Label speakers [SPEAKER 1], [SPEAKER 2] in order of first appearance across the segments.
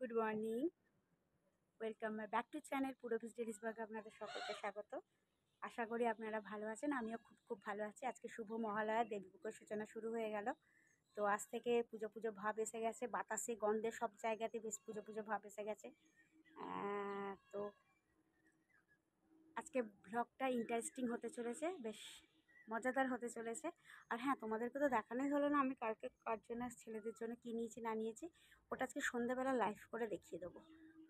[SPEAKER 1] Good morning, welcome my back to channel পুরোভিস ডেলিস ব্লগে আপনাদের সকলকে স্বাগত। আশা করি আপনারা ভালো আছেন, আমিও খুব ভালো আছি। আজকে শুভ মহালয়া, দেবীপুজোর সূচনা শুরু হয়ে গেল। তো আজ থেকে পুজো পুজো ভাব এসে গেছে, বাতাসে গন্ধে সব জায়গাতে বেশ পুজো পুজো ভাব এসে গেছে। তো আজকে ব্লগটা ইন্টারেস্টিং হতে চলেছে, বেশ মজাদার হতে চলেছে। আর হ্যাঁ, তোমাদেরকে তো দেখানোই হলো না আমি কালকে কার জন্য ছেলেদের জন্য কী নিয়েছি না নিয়েছি, ওটা আজকে সন্ধ্যেবেলা লাইভ করে দেখিয়ে দেবো।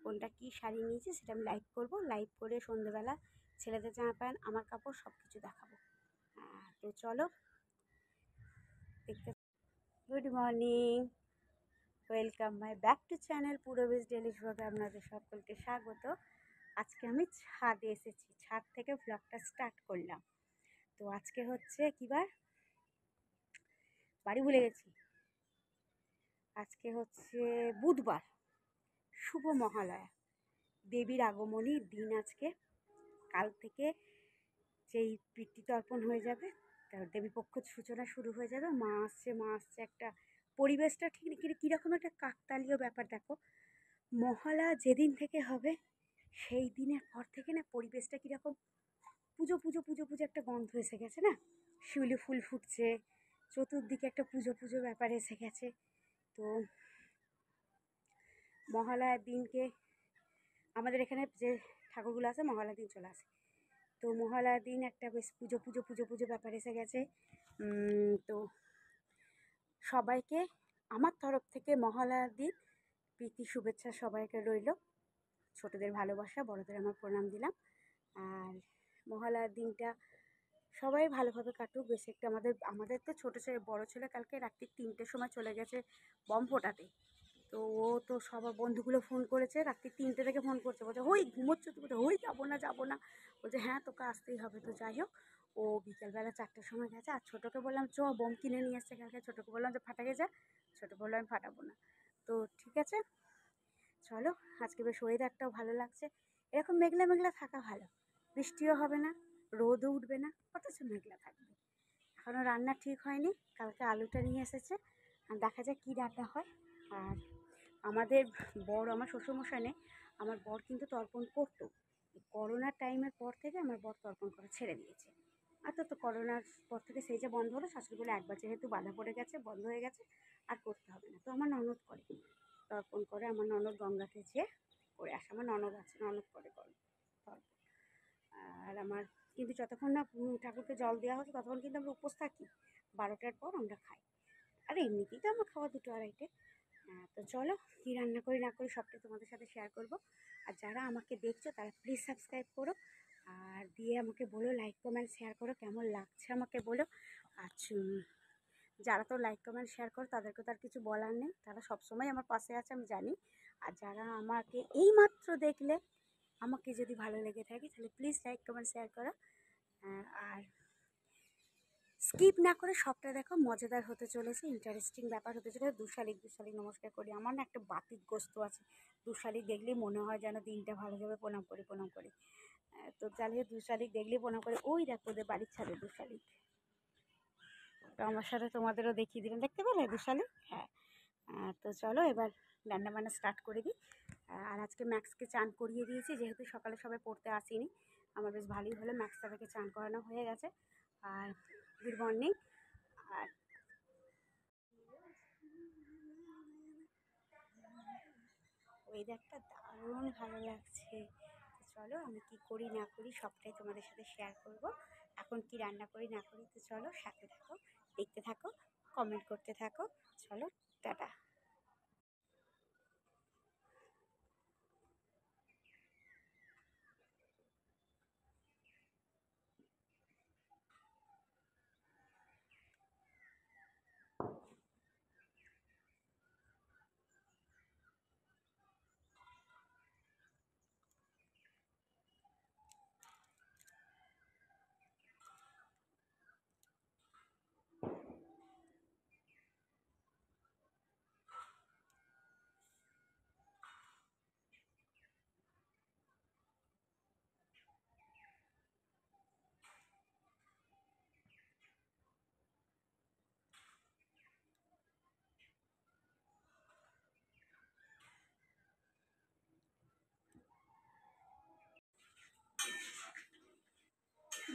[SPEAKER 1] কোনটা কী শাড়ি নিয়েছি সেটা আমি লাইভ করবো, লাইভ করে সন্ধ্যেবেলা ছেলেদের জামা প্যান্ট আমার কাপড় সব কিছু দেখাবো। তো চলো দেখতে। Good morning, welcome my back to channel পুরোভিস ডেলিস ব্লগে আপনাদের সকলকে স্বাগত। আজকে আমি ছাদে এসেছি, ছাদ থেকে ব্লগটা স্টার্ট করলাম। তো আজকে হচ্ছে কী বার, বাড়ি ভুলে গেছি। আজকে হচ্ছে বুধবার, শুভ মহালয়া, দেবীর আগমনীর দিন আজকে। কাল থেকে যেই পিতৃতর্পণ হয়ে যাবে, তার দেবীপক্ষ সূচনা শুরু হয়ে যাবে। মা আসছে একটা পরিবেশটা ঠিক কীরকম একটা কাকতালীয় ব্যাপার। দেখো, মহালয়া যেদিন থেকে হবে সেই দিনের পর থেকে না পরিবেশটা কীরকম পুজো পুজো পুজো পুজো একটা গন্ধ এসে গেছে না, শিউলি ফুল ফুটছে, চতুর্দিকে একটা পুজো পুজো ব্যাপার এসে গেছে। তো মহালয়ার দিনকে আমাদের এখানে যে ঠাকুরগুলো আছে মহালয়ার দিন চলে আসে। তো মহালয়ার দিন একটা বেশ পুজো পুজো পুজো পুজো ব্যাপার এসে গেছে। তো সবাইকে আমার তরফ থেকে মহালয়ার দিন প্রীতি শুভেচ্ছা সবাইকে রইল। ছোটদের ভালোবাসা, বড়দের আমার প্রণাম দিলাম। আর মহালয়ার দিনটা সবাই ভালোভাবে কাটুক। বেশ একটা আমাদের তো ছোটো ছেলে বড়ো ছেলে কালকে রাত্রি 3টের সময় চলে গেছে বম ফোটাতে। তো ও তো সবার বন্ধুগুলো ফোন করেছে, রাত্রি 3টে থেকে ফোন করছে, বলছে হই ঘুমোচ্ছ তো, বলছে হই যাবো না। বলছে হ্যাঁ তোকে আসতেই হবে। তো যাই হোক, ও বিকেলবেলা 4টের সময় গেছে। আর ছোটোকে বললাম চ, বোম কিনে নিয়ে এসছে কালকে। ছোটোকে বললাম যে ফাটাকে যা, ছোটো বললো আমি ফাটাবো না। তো ঠিক আছে চলো, আজকে বেশ ওয়েদারটাও ভালো লাগছে। এরকম মেঘলা মেঘলা থাকা ভালো, বৃষ্টিও হবে না, রোদও উঠবে না, অথচ মেঘলা থাকবে। এখনও রান্না ঠিক হয়নি, কালকে আলুটা নিয়ে এসেছে, আর দেখা যাক কী রান্না হয়। আর আমাদের বর, আমার শ্বশুরমশাই নেই, আমার বর কিন্তু তর্পণ করতো। করোনার টাইমের পর থেকে আমার বর তর্পণ করা ছেড়ে দিয়েছে। আর তো করোনার পর থেকে সেই যে বন্ধ হলো, শাশুড়ি বলে একবার যেহেতু বাধা পড়ে গেছে, বন্ধ হয়ে গেছে, আর করতে হবে না। তো আমার ননদ করে, তর্পণ করে। আমার ননদ গঙ্গাতে যেয়ে করে আসে। আমার ননদ আছে, ননদ করে তর্পণ। আর আমার কিন্তু যতক্ষণ না ঠাকুরকে জল দেওয়া হচ্ছে ততক্ষণ কিন্তু আমরা উপোস থাকি। 12টার পর আমরা খাই। আর এমনিতেই তো আমার খাওয়া 2টো 2:30-টে। তো চলো, কী রান্না করি না করি সবটাই তোমাদের সাথে শেয়ার করব। আর যারা আমাকে দেখছো তারা প্লিজ সাবস্ক্রাইব করো, আর দিয়ে আমাকে বলো, লাইক কমেন্ট শেয়ার করো, কেমন লাগছে আমাকে বলো। আচ্ছা, যারা তো লাইক কমেন্ট শেয়ার করো তাদেরকে তো আর কিছু বলার নেই, তারা সবসময় আমার পাশে আছে আমি জানি। আর যারা আমাকে এইমাত্র দেখলে, আমাকে যদি ভালো লেগে থাকে তাহলে প্লিজ লাইক কমেন্ট শেয়ার করো। আর স্কিপ না করে সবটা দেখো, মজাদার হতে চলেছে, ইন্টারেস্টিং ব্যাপার হতে চলেছে। দুশালিক নমস্কার করি। আমার না একটা বাতিক গোস্ত আছে, দুশালিক দেখলেই মনে হয় যেন দিনটা ভালো যাবে, প্রণাম করি। তো চালিয়ে দুশালিক দেখলেই প্রণাম করি। ওই দেখো ওদের বাড়ির ছাদে দুশালিক। তো আমার সাথে তোমাদেরও দেখিয়ে দিলাম, দেখতে পেলে দুশালিক? হ্যাঁ। তো চলো এবার রান্না বান্না স্টার্ট করে দিই। আর আজকে ম্যাক্সকে চান করিয়ে দিয়েছি, যেহেতু সকালে সবাই পড়তে আসেনি। আমার বেশ ভালোই হলো, ম্যাক্স তাদেরকে চান করানো হয়ে গেছে। আর গুড মর্নিং। আর ওয়েদারটা দারুণ ভালো লাগছে। তো চলো, আমি কি করি না করি সবটাই তোমাদের সাথে শেয়ার করব। এখন কি রান্না করি না করি, তো চলো সাথে থাকো, দেখতে থাকো, কমেন্ট করতে থাকো। চলো, টাটা।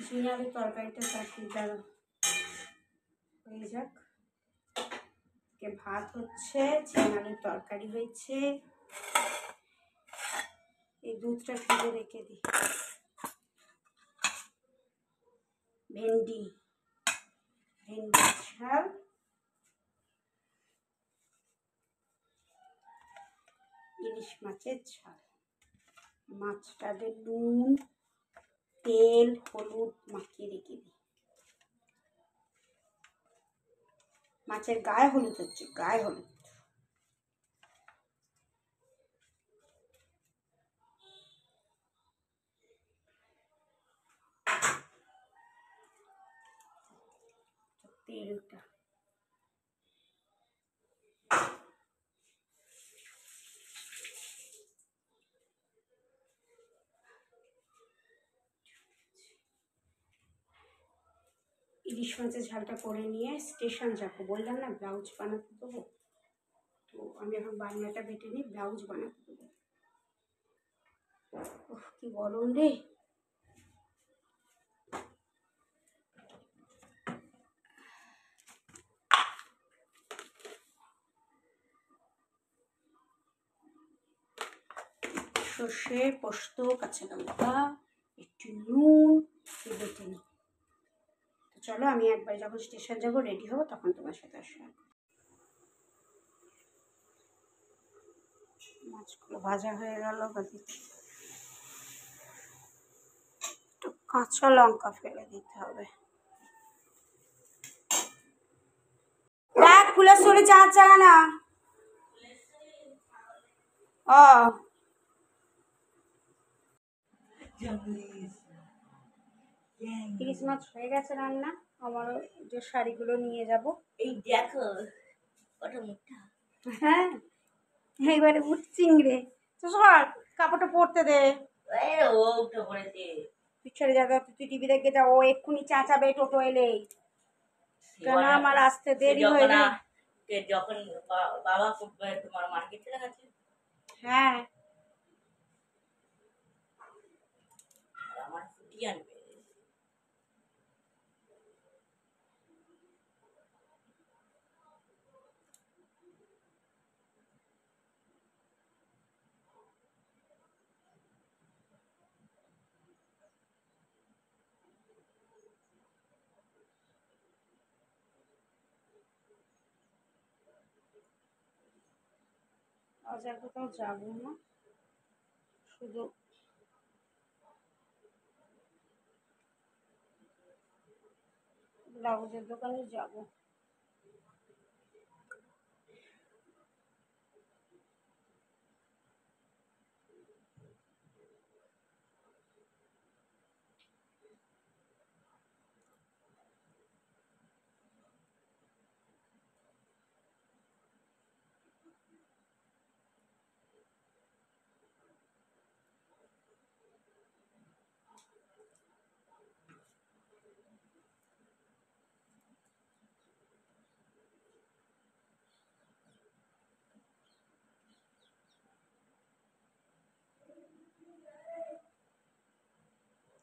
[SPEAKER 1] ঝিঙে আলুর তরকারিটা দাঁড়া হয়ে যাক। ভাত হচ্ছে, ঝিঙে আলুর তরকারি হয়েছে, এই দুধটা ফ্রিজে রেখে দিই। ভেন্ডি ঝাল, ইলিশ মাছের ঝাল। মাছটাতে নুন তেল হলুদ মাখিয়ে রেখে দিই। মাছের গায়ে হলুদ হচ্ছে, গায়ে হলুদ। তেলটা ইলিশ মাছের ঝালটা করে নিয়ে স্টেশন যাবো, বললাম না ব্লাউজ বানাতে দেবো। তো আমি এখন বাংলাটা বেটে নিই, ব্লাউজ বানাতে দেবো। ওহ কি গরম রে। সর্ষে পোস্ত কাঁচা লঙ্কা একটু নুন বেটে নিই। তো চলো আমি একবার যখন স্টেশন যাবো রেডি হবো তখন তোমার সাথে আসবো। মাছগুলো ভাজা হয়ে গেল, একটু কাঁচা লঙ্কা ফেলে দিতে হবে। দেখ ফুলেশ্বরী চাঁদ জাগা না। ও ইলিশ মাছ হয়ে গেছে রান্না। আমারও যে শাড়িগুলো নিয়ে যাব।
[SPEAKER 2] এই দেখো কটা মুঠা।
[SPEAKER 1] হ্যাঁ এইবারে উঠ চিংড়ে। তো সর কাপড়টা পরতে দে।
[SPEAKER 2] ও উঠে পড়েছে।
[SPEAKER 1] পিছনে যাবে, তুই টিভি দেখে যা, ও এক্ষুনি চাচাবে টোটো এলেই। কেন আমার আসতে দেরি হয়ে যায়।
[SPEAKER 2] যখন বাবা তোমার মার্কেট চলে গেছে।
[SPEAKER 1] হ্যাঁ
[SPEAKER 2] আমার ছুটি আনবে।
[SPEAKER 1] আজ আর কোথাও যাবো না, শুধু ব্লাউজের দোকানে যাবো।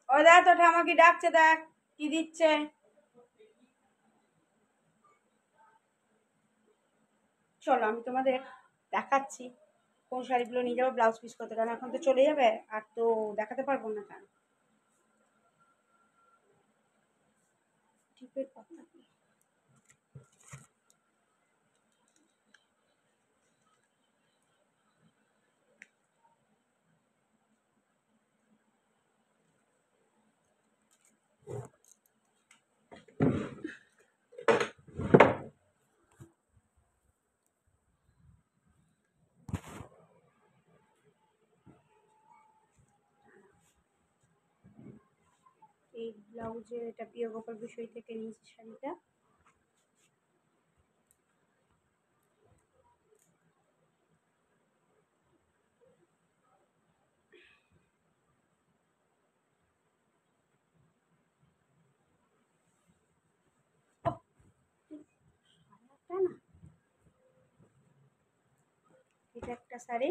[SPEAKER 1] ও দেখ তো ঠামাকে ডাকছে, দেখ কি দিচ্ছে। চলো আমি তোমাদের দেখাচ্ছি কোন শাড়িগুলো নিয়ে যাবো ব্লাউজ পিস করতে, কারণ এখন তো চলে যাবে আর তো দেখাতে পারবো না। কেন টিপের পাতা এই ব্লাউজের, এটা প্রিয় গোপাল বিষয় থেকে নিয়েছি শাড়িটা। না এটা একটা শাড়ি,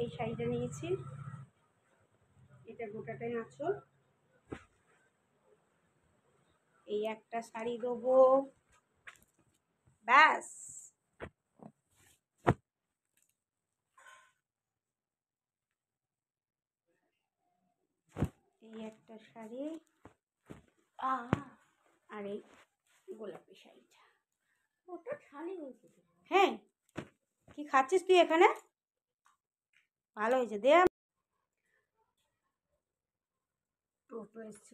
[SPEAKER 1] এই শাড়িটা নিয়েছি, এটা গোটাটাই আঁচল। এই একটা শাড়ি দেবো, ব্যাস। এই একটা শাড়ি আর এই গোলাপি শাড়িটা।
[SPEAKER 2] ওটা শাড়ি হয়েছে।
[SPEAKER 1] হ্যাঁ, কি খাচ্ছিস তুই এখানে? ভালো হয়েছে, দে। টোটো এসছে,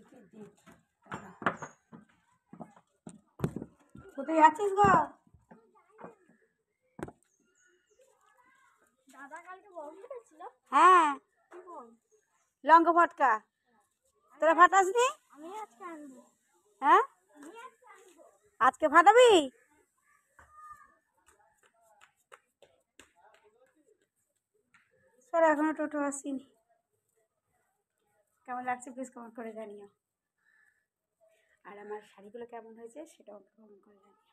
[SPEAKER 1] কোথায় যাচ্ছিস গো?
[SPEAKER 2] দাদা কালকে বম ফেটেছিল।
[SPEAKER 1] হ্যাঁ, লঙ্কা ফটকা। তোরা ফাটাসনি?
[SPEAKER 2] আমি আজকে আনবো।
[SPEAKER 1] হ্যাঁ, আজকে ফাটাবি? স্যার এখনো টোটো আসেনি। কেমন লাগছে প্লিজ কমেন্ট করে জানিও, আর আমার শাড়িগুলো কেমন হয়েছে সেটাও কমেন্ট করে জানিও।